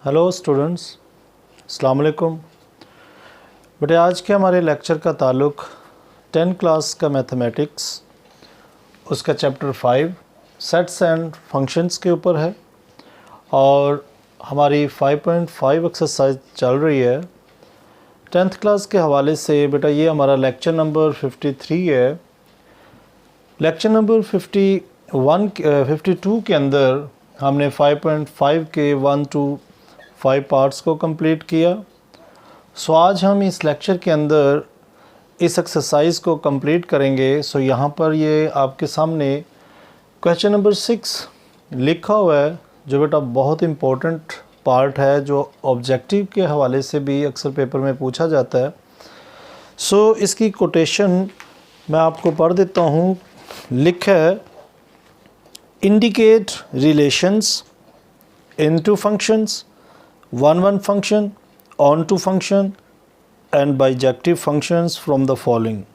Hello students, अस्सलाम वालेकुम। बेटे आज के हमारे लेक्चर का ताल्लुक़ 10 क्लास का मैथमेटिक्स उसका चैप्टर 5 सेट्स एंड फंक्शंस के ऊपर है और हमारी 5.5 एक्सरसाइज चल रही है 10th क्लास के हवाले से। बेटा ये हमारा लेक्चर नंबर 53 है। लेक्चर नंबर 52 के अंदर हमने 5.5 के 1 to 5 पार्ट्स को कंप्लीट किया। सो आज हम इस लेक्चर के अंदर इस एक्सरसाइज को कंप्लीट करेंगे। सो यहाँ पर ये आपके सामने क्वेश्चन नंबर 6 लिखा हुआ है, जो बेटा बहुत इम्पोर्टेंट पार्ट है, जो ऑब्जेक्टिव के हवाले से भी अक्सर पेपर में पूछा जाता है। सो इसकी कोटेशन मैं आपको पढ़ देता हूँ। लिखा है, indicate relations into functions, one function, onto function and bijective functions from the following.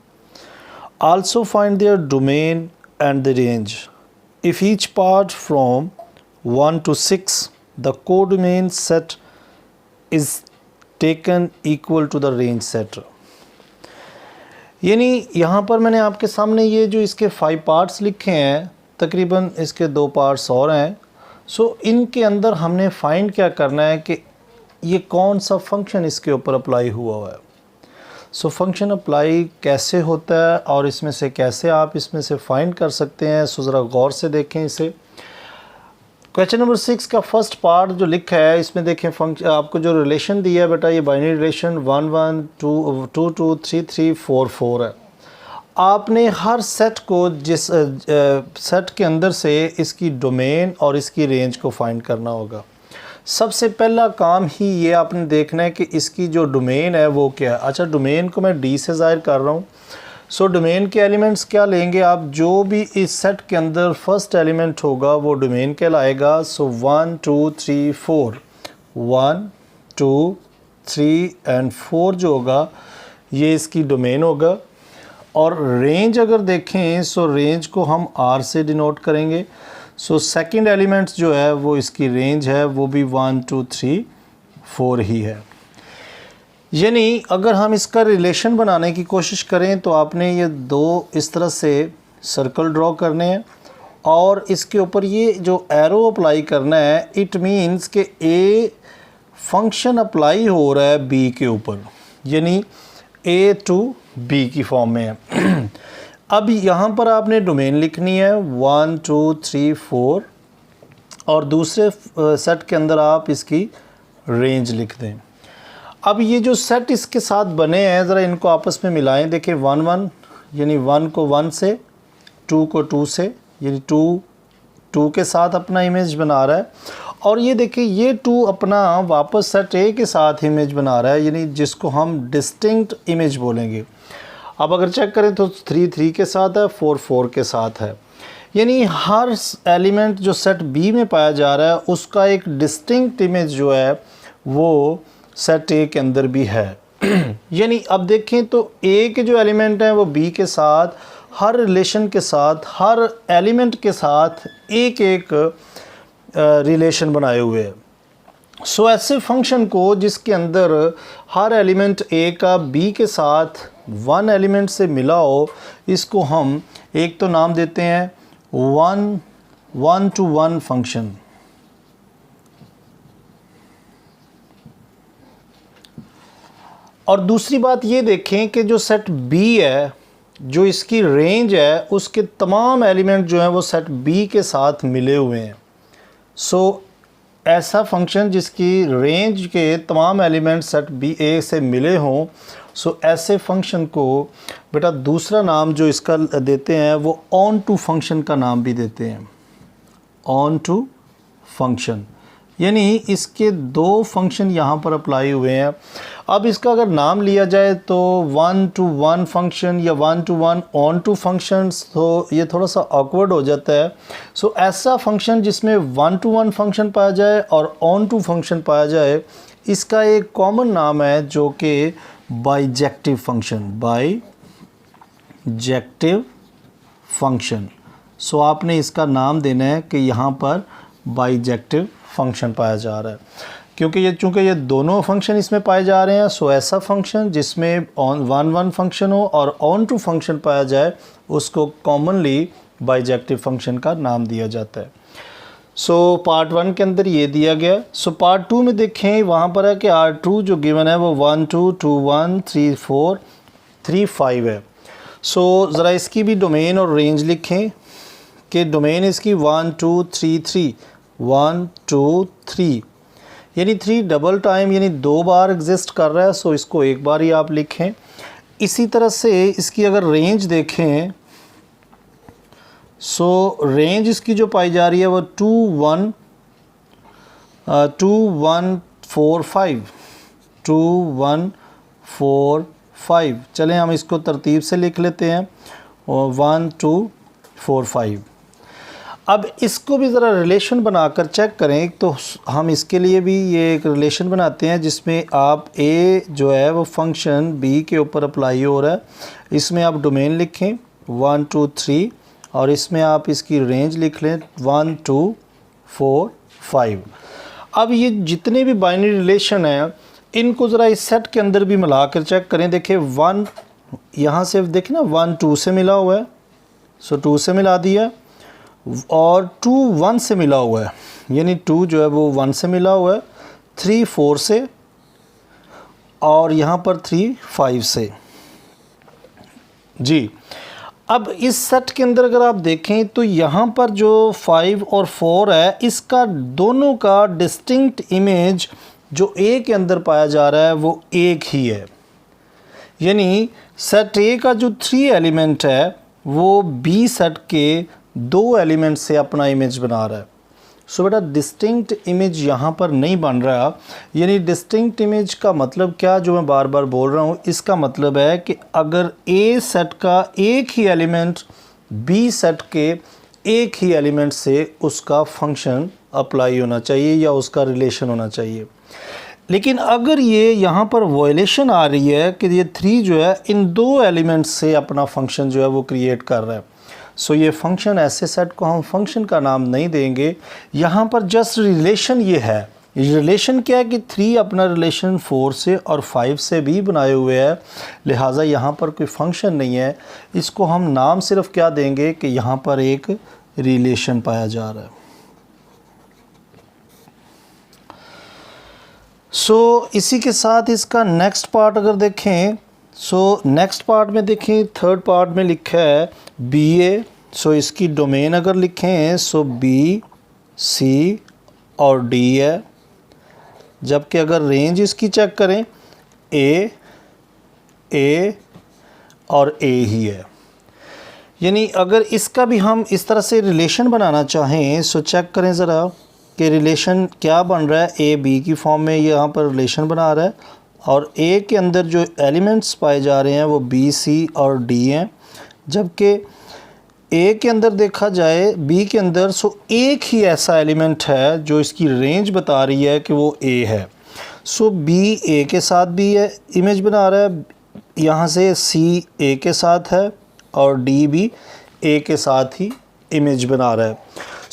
Also find their domain and the range. If each part from 1 to 6, the codomain set is taken equal to the range set. यानी यहाँ पर मैंने आपके सामने ये जो इसके 5 parts लिखे हैं, तकरीबन इसके 2 पार्ट्स और हैं। सो इनके अंदर हमने फाइंड क्या करना है कि ये कौन सा फंक्शन इसके ऊपर अप्लाई हुआ है। सो फंक्शन अप्लाई कैसे होता है और इसमें से कैसे आप इसमें से फाइंड कर सकते हैं। सो ज़रा गौर से देखें इसे। क्वेश्चन नंबर 6 का फर्स्ट पार्ट जो लिखा है, इसमें देखें फंक्शन आपको जो रिलेशन दिया है बेटा, ये बाइनरी रिलेशन 1 1 2 2 2 3 3 4 4 है। आपने हर सेट को जिस सेट के अंदर से इसकी डोमेन और इसकी रेंज को फाइंड करना होगा। सबसे पहला काम ही ये आपने देखना है कि इसकी जो डोमेन है वो क्या है। अच्छा, डोमेन को मैं डी से ज़ाहिर कर रहा हूँ। सो डोमेन के एलिमेंट्स क्या लेंगे आप, जो भी इस सेट के अंदर फर्स्ट एलिमेंट होगा वो डोमेन कहलाएगा। सो 1 2 3 4 1 2 3 एंड 4 जो होगा ये इसकी डोमेन होगा। और रेंज अगर देखें, सो रेंज को हम आर से डिनोट करेंगे। सो सेकंड एलिमेंट्स जो है वो इसकी रेंज है, वो भी 1 2 3 4 ही है। यानी अगर हम इसका रिलेशन बनाने की कोशिश करें तो आपने ये दो इस तरह से सर्कल ड्रॉ करने हैं और इसके ऊपर ये जो एरो अप्लाई करना है। इट मीन्स कि ए फंक्शन अप्लाई हो रहा है बी के ऊपर, यानी ए टू बी की फॉर्म में है। अब यहाँ पर आपने डोमेन लिखनी है 1 2 3 4 और दूसरे सेट के अंदर आप इसकी रेंज लिख दें। अब ये जो सेट इसके साथ बने हैं, ज़रा इनको आपस में मिलाएं। देखिए 1 1 यानी 1 को 1 से, 2 को 2 से, यानी 2 के साथ अपना इमेज बना रहा है। और ये देखिए ये 2 अपना वापस सेट ए के साथ इमेज बना रहा है, यानी जिसको हम डिस्टिंक्ट इमेज बोलेंगे। अब अगर चेक करें तो 3 3 के साथ है, 4 4 के साथ है। यानी हर एलिमेंट जो सेट बी में पाया जा रहा है उसका एक डिस्टिंक्ट इमेज जो है वो सेट ए के अंदर भी है। यानी अब देखें तो ए के जो एलिमेंट हैं वो बी के साथ, हर रिलेशन के साथ, हर एलिमेंट के साथ एक एक रिलेशन बनाए हुए हैं। सो ऐसे फंक्शन को जिसके अंदर हर एलिमेंट ए का बी के साथ 1 एलिमेंट से मिला हो, इसको हम एक तो नाम देते हैं 1 to 1 फंक्शन। और दूसरी बात ये देखें कि जो सेट बी है, जो इसकी रेंज है, उसके तमाम एलिमेंट जो हैं वो सेट बी के साथ मिले हुए हैं। सो ऐसा फंक्शन जिसकी रेंज के तमाम एलिमेंट सेट बी ए से मिले हों, सो ऐसे फंक्शन को बेटा दूसरा नाम जो इसका देते हैं वो ऑन टू फंक्शन का नाम भी देते हैं। ऑन टू फंक्शन यानी इसके 2 फंक्शन यहाँ पर अप्लाई हुए हैं। अब इसका अगर नाम लिया जाए तो 1 to 1 फंक्शन या 1 to 1 ऑन टू फंक्शंस, तो ये थोड़ा सा ऑकवर्ड हो जाता है। सो ऐसा फंक्शन जिसमें 1 to 1 फंक्शन पाया जाए और ऑन टू फंक्शन पाया जाए, इसका एक कॉमन नाम है जो कि bijective function. Bijective function. So आपने इसका नाम देना है कि यहाँ पर बाइजेक्टिव फंक्शन पाया जा रहा है। क्योंकि ये चूँकि ये दोनों फंक्शन इसमें पाए जा रहे हैं, सो ऐसा फंक्शन जिसमें वन फंक्शन हो और ऑन टू फंक्शन पाया जाए उसको कॉमनली बाइजेक्टिव फंक्शन का नाम दिया जाता है। सो पार्ट 1 के अंदर ये दिया गया। सो पार्ट 2 में देखें, वहाँ पर है कि R2 जो गिवन है वो 1 2 2 1 3 4 3 5 है। सो ज़रा इसकी भी डोमेन और रेंज लिखें कि डोमेन इसकी 1 2 3 3 1 2 3, यानी 3 डबल टाइम यानी 2 बार एग्जिस्ट कर रहा है। सो इसको एक बार ही आप लिखें। इसी तरह से इसकी अगर रेंज देखें, सो रेंज इसकी जो पाई जा रही है वो 2 1 4 5 2 1 4 5। चलें हम इसको तरतीब से लिख लेते हैं, और 1 2 4 5। अब इसको भी ज़रा रिलेशन बनाकर चेक करें। तो हम इसके लिए भी ये एक रिलेशन बनाते हैं जिसमें आप ए जो है वो फंक्शन बी के ऊपर अप्लाई हो रहा है। इसमें आप डोमेन लिखें 1 2 3 और इसमें आप इसकी रेंज लिख लें 1 2 4 5। अब ये जितने भी बाइनरी रिलेशन हैं इनको ज़रा इस सेट के अंदर भी मिला कर चेक करें। देखिए 1 यहाँ से देखें ना 1 2 से मिला हुआ है, सो 2 से मिला दिया, और 2 1 से मिला हुआ है, यानी 2 जो है वो 1 से मिला हुआ है, 3 4 से, और यहाँ पर 3 5 से। जी, अब इस सेट के अंदर अगर आप देखें तो यहाँ पर जो 5 और 4 है इसका दोनों का डिस्टिंक्ट इमेज जो ए के अंदर पाया जा रहा है वो एक ही है, यानी सेट ए का जो 3 एलिमेंट है वो बी सेट के 2 एलिमेंट से अपना इमेज बना रहा है। सो बेटा डिस्टिंक्ट इमेज यहाँ पर नहीं बन रहा, यानी डिस्टिंक्ट इमेज का मतलब क्या, जो मैं बार बार बोल रहा हूँ, इसका मतलब है कि अगर ए सेट का एक ही एलिमेंट बी सेट के एक ही एलिमेंट से उसका फंक्शन अप्लाई होना चाहिए या उसका रिलेशन होना चाहिए। लेकिन अगर ये यहाँ पर वायलेशन आ रही है कि ये 3 जो है इन 2 एलिमेंट्स से अपना फंक्शन जो है वो क्रिएट कर रहा है, सो ये फंक्शन ऐसे सेट को हम फंक्शन का नाम नहीं देंगे। यहाँ पर जस्ट रिलेशन ये है। रिलेशन क्या है कि 3 अपना रिलेशन 4 से और 5 से भी बनाए हुए है, लिहाजा यहाँ पर कोई फंक्शन नहीं है। इसको हम नाम सिर्फ क्या देंगे कि यहाँ पर एक रिलेशन पाया जा रहा है। सो इसी के साथ इसका नेक्स्ट पार्ट अगर देखें, सो नेक्स्ट पार्ट में देखें, थर्ड पार्ट में लिखा है बी ए। सो इसकी डोमेन अगर लिखें सो बी सी और डी है, जबकि अगर रेंज इसकी चेक करें ए और ए ही है। यानी अगर इसका भी हम इस तरह से रिलेशन बनाना चाहें सो चेक करें ज़रा कि रिलेशन क्या बन रहा है। ए बी की फॉर्म में यहाँ पर रिलेशन बना रहा है, और ए के अंदर जो एलिमेंट्स पाए जा रहे हैं वो बी सी और डी हैं, जबकि ए के अंदर देखा जाए बी के अंदर सो एक ही ऐसा एलिमेंट है जो इसकी रेंज बता रही है कि वो ए है। सो बी ए के साथ भी है इमेज बना रहा है, यहाँ से सी ए के साथ है और डी भी ए के साथ ही इमेज बना रहा है।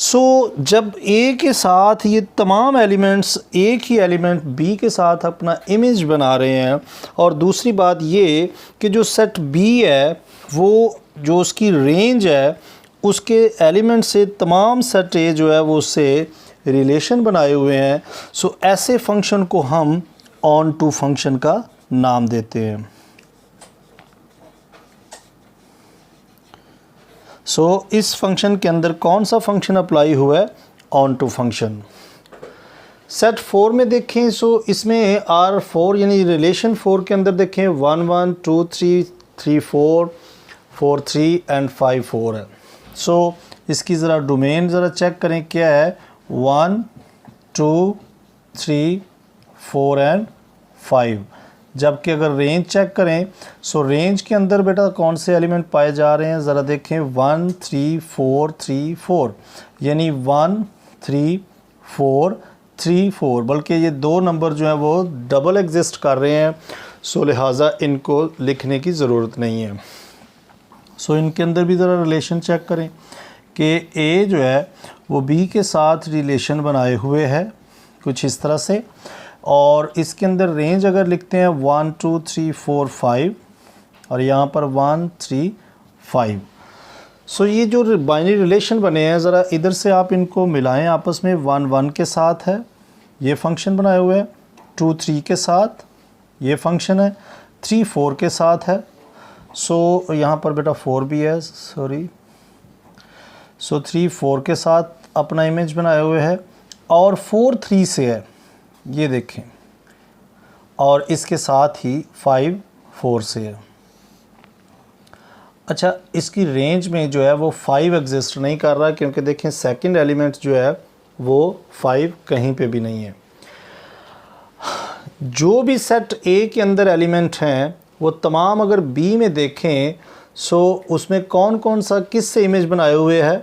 सो जब ए के साथ ये तमाम एलिमेंट्स एक ही एलिमेंट बी के साथ अपना इमेज बना रहे हैं, और दूसरी बात ये कि जो सेट बी है वो जो उसकी रेंज है उसके एलिमेंट से तमाम सेट ए जो है वो उससे रिलेशन बनाए हुए हैं, सो ऐसे फंक्शन को हम ऑन टू फंक्शन का नाम देते हैं। सो इस फंक्शन के अंदर कौन सा फंक्शन अप्लाई हुआ है, ऑन टू फंक्शन। सेट 4 में देखें सो इसमें R4 यानी रिलेशन 4 के अंदर देखें 1 1 2 3 3 4 4 3 एंड 5 4 है। सो इसकी ज़रा डोमेन ज़रा चेक करें क्या है, 1 2 3 4 एंड 5। जबकि अगर रेंज चेक करें सो रेंज के अंदर बेटा कौन से एलिमेंट पाए जा रहे हैं, ज़रा देखें 1 3 4 3 4, यानी 1 3 4 3 4, बल्कि ये 2 नंबर जो हैं वो डबल एग्जिस्ट कर रहे हैं, सो लिहाजा इनको लिखने की ज़रूरत नहीं है। सो इनके अंदर भी ज़रा रिलेशन चेक करें कि ए जो है वो बी के साथ रिलेशन बनाए हुए है कुछ इस तरह से, और इसके अंदर रेंज अगर लिखते हैं 1 2 3 4 5 और यहाँ पर 1 3 5। सो ये जो बाइनरी रिलेशन बने हैं ज़रा इधर से आप इनको मिलाएं आपस में। 1 1 के साथ है, ये फंक्शन बनाए हुए हैं। 2 3 के साथ ये फंक्शन है। 3 4 के साथ है। सो यहाँ पर बेटा 4 भी है, सॉरी। सो 3 4 के साथ अपना इमेज बनाए हुए है और 4 3 से है, ये देखें, और इसके साथ ही 5 4 से है। अच्छा, इसकी रेंज में जो है वो 5 एग्जिस्ट नहीं कर रहा क्योंकि देखें सेकंड एलिमेंट जो है वो 5 कहीं पे भी नहीं है। जो भी सेट ए के अंदर एलिमेंट हैं वो तमाम अगर बी में देखें सो उसमें कौन कौन सा किस से इमेज बनाए हुए है,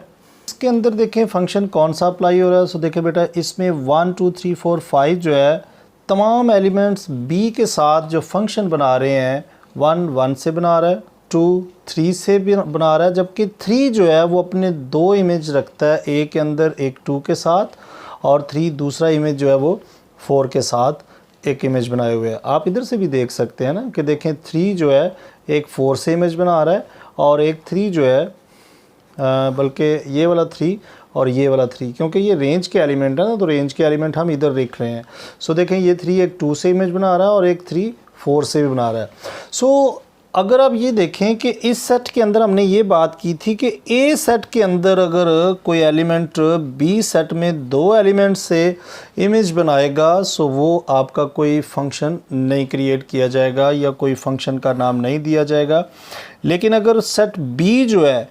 इसके अंदर देखें फंक्शन कौन सा अप्लाई हो रहा है। सो देखें बेटा, इसमें 1 2 3 4 5 जो है तमाम एलिमेंट्स बी के साथ जो फंक्शन बना रहे हैं 1 1 से बना रहा है, 2 3 से भी बना रहा है, जबकि 3 जो है वो अपने 2 इमेज रखता है, ए के अंदर एक 2 के साथ और 3 दूसरा इमेज जो है वो 4 के साथ एक इमेज बनाए हुए हैं। आप इधर से भी देख सकते हैं ना कि देखें 3 जो है एक 4 से इमेज बना रहा है और एक 3 जो है बल्कि ये वाला 3 और ये वाला 3, क्योंकि ये रेंज के एलिमेंट है ना, तो रेंज के एलिमेंट हम इधर लिख रहे हैं। सो देखें ये 3 एक 2 से इमेज बना रहा है और एक 3 4 से भी बना रहा है। सो अगर आप ये देखें कि इस सेट के अंदर हमने ये बात की थी कि ए सेट के अंदर अगर कोई एलिमेंट बी सेट में 2 एलिमेंट से इमेज बनाएगा सो वो आपका कोई फंक्शन नहीं क्रिएट किया जाएगा या कोई फंक्शन का नाम नहीं दिया जाएगा। लेकिन अगर सेट बी जो है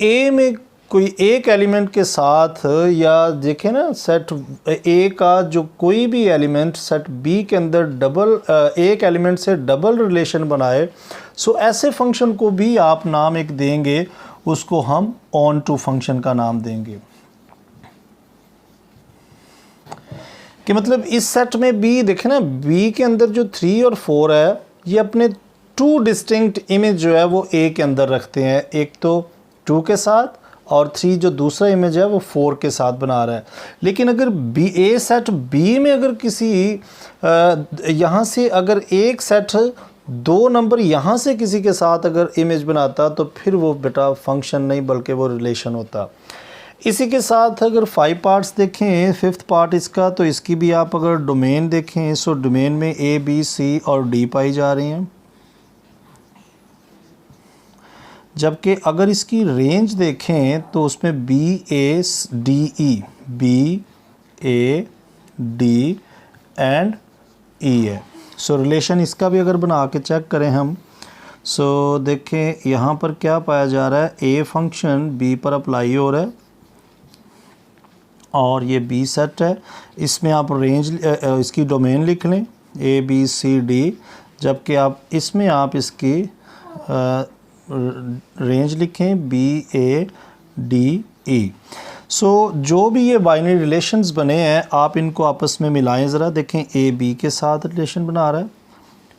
ए में कोई एक एलिमेंट के साथ, या देखें ना सेट ए का जो कोई भी एलिमेंट सेट बी के अंदर एक एलिमेंट से डबल रिलेशन बनाए, सो ऐसे फंक्शन को भी आप नाम एक देंगे, उसको हम ऑन टू फंक्शन का नाम देंगे। कि मतलब इस सेट में बी देखें ना, बी के अंदर जो 3 और 4 है ये अपने 2 डिस्टिंक्ट इमेज जो है वो ए के अंदर रखते हैं, एक तो 2 के साथ और 3 जो दूसरा इमेज है वो 4 के साथ बना रहा है। लेकिन अगर बी ए सेट बी में अगर किसी यहाँ से अगर एक सेट 2 नंबर यहाँ से किसी के साथ अगर इमेज बनाता तो फिर वो बेटा फंक्शन नहीं बल्कि वो रिलेशन होता। इसी के साथ अगर 5 पार्ट्स देखें, 5th पार्ट इसका, तो इसकी भी आप अगर डोमेन देखें सो डोमेन में ए बी सी और डी पाई जा रही हैं, जबकि अगर इसकी रेंज देखें तो उसमें B A D E, B A D and E है। सो रिलेशन इसका भी अगर बना के चेक करें हम, सो देखें यहाँ पर क्या पाया जा रहा है, ए फंक्शन बी पर अप्लाई हो रहा है और ये बी सेट है, इसमें आप रेंज इसकी डोमेन लिख लें ए बी सी डी, जबकि आप इसमें आप इसकी रेंज लिखें बी ए डी ई। सो जो भी ये बाइनरी रिलेशंस बने हैं आप इनको आपस में मिलाएं ज़रा। देखें ए बी के साथ रिलेशन बना रहा है,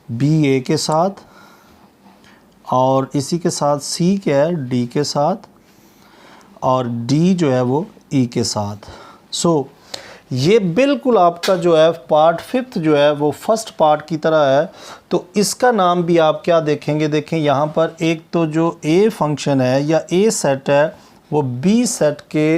बी ए के साथ, और इसी के साथ सी क्या है डी के साथ, और डी जो है वो ई के साथ। सो ये बिल्कुल आपका जो है पार्ट 5th जो है वो फर्स्ट पार्ट की तरह है। तो इसका नाम भी आप क्या देखेंगे, देखें यहाँ पर एक तो जो ए फंक्शन है या ए सेट है वो बी सेट के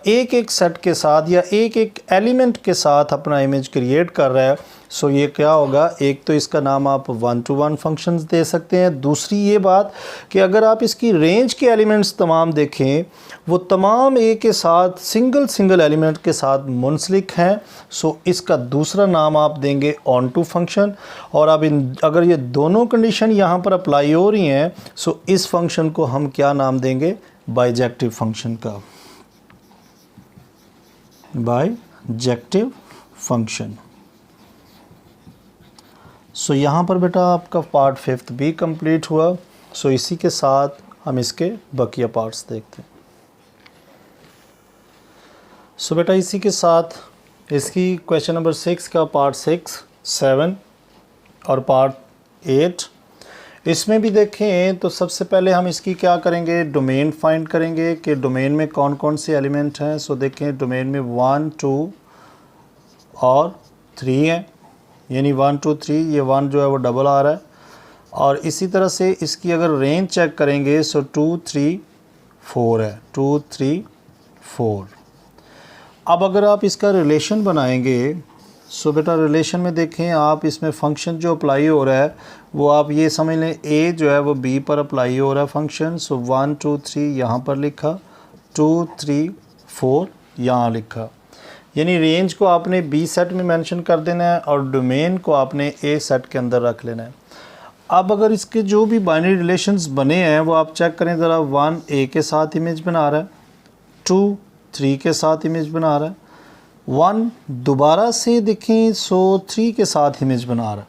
एक एक सेट के साथ या एक एक एलिमेंट के साथ अपना इमेज क्रिएट कर रहा है। सो ये क्या होगा, एक तो इसका नाम आप 1-to-1 फंक्शंस दे सकते हैं। दूसरी ये बात कि अगर आप इसकी रेंज के एलिमेंट्स तमाम देखें वो तमाम ए के साथ सिंगल एलिमेंट के साथ मुंसलिक हैं। सो इसका दूसरा नाम आप देंगे ऑन टू फंक्शन। और अब अगर ये दोनों कंडीशन यहाँ पर अप्लाई हो रही हैं सो इस फंक्शन को हम क्या नाम देंगे, बाइजेक्टिव फंक्शन का, बाइजेक्टिव फंक्शन। सो यहाँ पर बेटा आपका पार्ट 5th भी कंप्लीट हुआ। सो इसी के साथ हम इसके बकिया पार्ट्स देखते हैं। सो बेटा इसी के साथ इसकी क्वेश्चन नंबर 6 का पार्ट 6, 7 और पार्ट 8 इसमें भी देखें तो सबसे पहले हम इसकी क्या करेंगे, डोमेन फाइंड करेंगे कि डोमेन में कौन कौन से एलिमेंट हैं। सो देखें डोमेन में 1, 2 और 3 है, यानी 1 2 3, ये 1 जो है वो डबल आ रहा है। और इसी तरह से इसकी अगर रेंज चेक करेंगे सो 2 3 4 है, 2 3 4। अब अगर आप इसका रिलेशन बनाएंगे सो बेटा रिलेशन में देखें आप, इसमें फंक्शन जो अप्लाई हो रहा है वो आप ये समझ लें ए जो है वो बी पर अप्लाई हो रहा है फंक्शन। सो 1 2 3 यहाँ पर लिखा, 2 3 4 यहाँ लिखा, यानी रेंज को आपने बी सेट में मेंशन कर देना है और डोमेन को आपने ए सेट के अंदर रख लेना है। अब अगर इसके जो भी बाइनरी रिलेशंस बने हैं वो आप चेक करें ज़रा, 1 ए के साथ इमेज बना रहा है, 2 3 के साथ इमेज बना रहा है, 1 दोबारा से देखें सो 3 के साथ इमेज बना रहा है,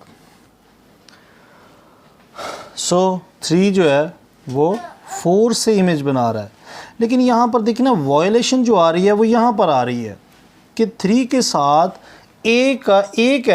सो 3 जो है वो 4 से इमेज बना रहा है। लेकिन यहाँ पर देखिए ना वायलेशन जो आ रही है वो यहाँ पर आ रही है कि 3 के साथ ए का एक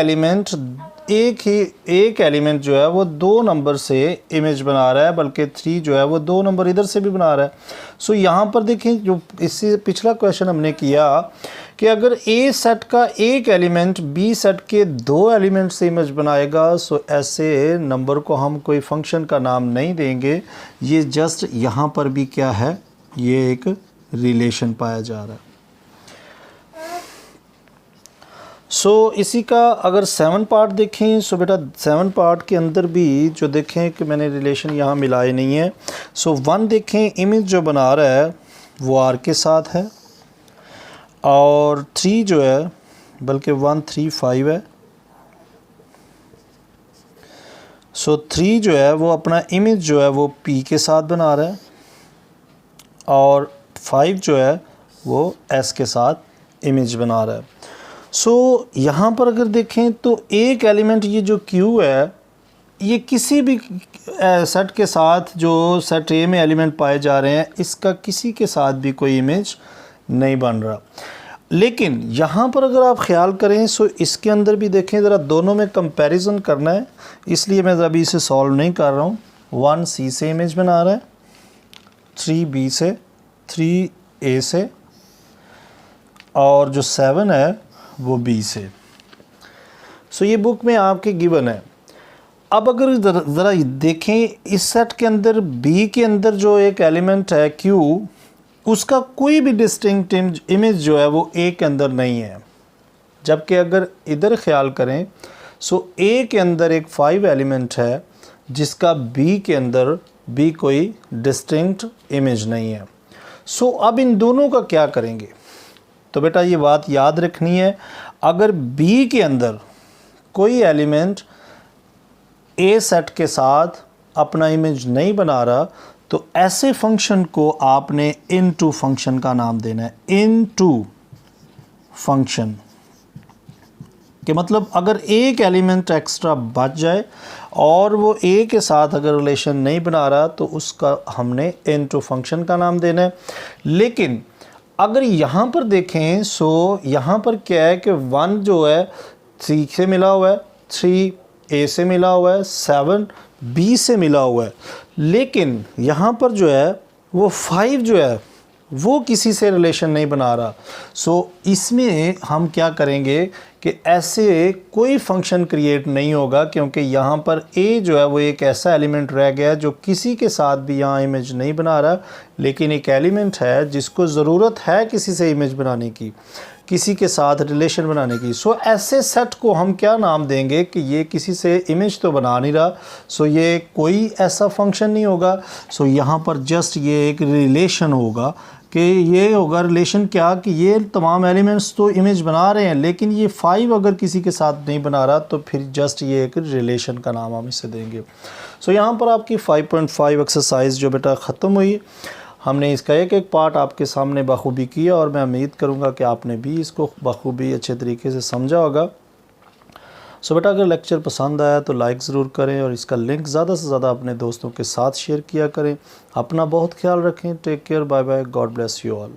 एलिमेंट जो है वो 2 नंबर से इमेज बना रहा है, बल्कि 3 जो है वो 2 नंबर इधर से भी बना रहा है। सो यहाँ पर देखें जो इससे पिछला क्वेश्चन हमने किया कि अगर ए सेट का एक एलिमेंट बी सेट के 2 एलिमेंट से इमेज बनाएगा, सो ऐसे नंबर को हम कोई फंक्शन का नाम नहीं देंगे। ये जस्ट यहाँ पर भी क्या है, ये एक रिलेशन पाया जा रहा है। इसी का अगर 7 पार्ट देखें सो बेटा 7 पार्ट के अंदर भी जो देखें कि मैंने रिलेशन यहाँ मिलाए नहीं है। 1 देखें इमेज जो बना रहा है वो आर के साथ है, और 3 जो है बल्कि 1 3 5 है। 3 जो है वो अपना इमेज जो है वो पी के साथ बना रहा है, और 5 जो है वो एस के साथ इमेज बना रहा है। यहाँ पर अगर देखें तो एक एलिमेंट ये जो Q है ये किसी भी सेट के साथ जो सेट ए में एलिमेंट पाए जा रहे हैं इसका किसी के साथ भी कोई इमेज नहीं बन रहा। लेकिन यहाँ पर अगर आप ख्याल करें सो इसके अंदर भी देखें ज़रा, दोनों में कंपैरिजन करना है, इसलिए मैं अभी इसे सॉल्व नहीं कर रहा हूँ। 1 C से इमेज बना रहा है, 3 B से, 3 A से, और जो 7 है वो बी से। ये बुक में आपके गिवन है। अब अगर ज़रा देखें इस सेट के अंदर बी के अंदर जो एक एलिमेंट है Q, उसका कोई भी डिस्टिंक्ट इमेज जो है वो ए के अंदर नहीं है। जबकि अगर इधर ख्याल करें ए के अंदर एक 5 एलिमेंट है जिसका बी के अंदर भी कोई डिस्टिंक्ट इमेज नहीं है। अब इन दोनों का क्या करेंगे? तो बेटा ये बात याद रखनी है, अगर बी के अंदर कोई एलिमेंट ए सेट के साथ अपना इमेज नहीं बना रहा तो ऐसे फंक्शन को आपने इनटू फंक्शन का नाम देना है। इनटू फंक्शन कि मतलब अगर एक एलिमेंट एक्स्ट्रा बच जाए और वो ए के साथ अगर रिलेशन नहीं बना रहा तो उसका हमने इनटू फंक्शन का नाम देना है। लेकिन अगर यहाँ पर देखें यहाँ पर क्या है कि 1 जो है 3 से मिला हुआ है, 3 ए से मिला हुआ है, 7 बी से मिला हुआ है। लेकिन यहाँ पर जो है वो 5 जो है वो किसी से रिलेशन नहीं बना रहा। इसमें हम क्या करेंगे कि ऐसे कोई फंक्शन क्रिएट नहीं होगा, क्योंकि यहाँ पर ए जो है वो एक ऐसा एलिमेंट रह गया जो किसी के साथ भी यहाँ इमेज नहीं बना रहा, लेकिन एक एलिमेंट है जिसको ज़रूरत है किसी से इमेज बनाने की, किसी के साथ रिलेशन बनाने की। ऐसे सेट को हम क्या नाम देंगे कि ये किसी से इमेज तो बना नहीं रहा, ये कोई ऐसा फंक्शन नहीं होगा। यहाँ पर जस्ट ये एक रिलेशन होगा कि ये होगा रिलेशन क्या कि ये तमाम एलिमेंट्स तो इमेज बना रहे हैं, लेकिन ये 5 अगर किसी के साथ नहीं बना रहा तो फिर जस्ट ये एक रिलेशन का नाम हम इसे देंगे। यहाँ पर आपकी 5.5 एक्सरसाइज जो बेटा ख़त्म हुई। हमने इसका एक एक पार्ट आपके सामने बखूबी किया और मैं उम्मीद करूँगा कि आपने भी इसको बखूबी अच्छे तरीके से समझा होगा। बेटा अगर लेक्चर पसंद आया तो लाइक ज़रूर करें और इसका लिंक ज़्यादा से ज़्यादा अपने दोस्तों के साथ शेयर किया करें। अपना बहुत ख्याल रखें। Take care, bye bye, God bless you all.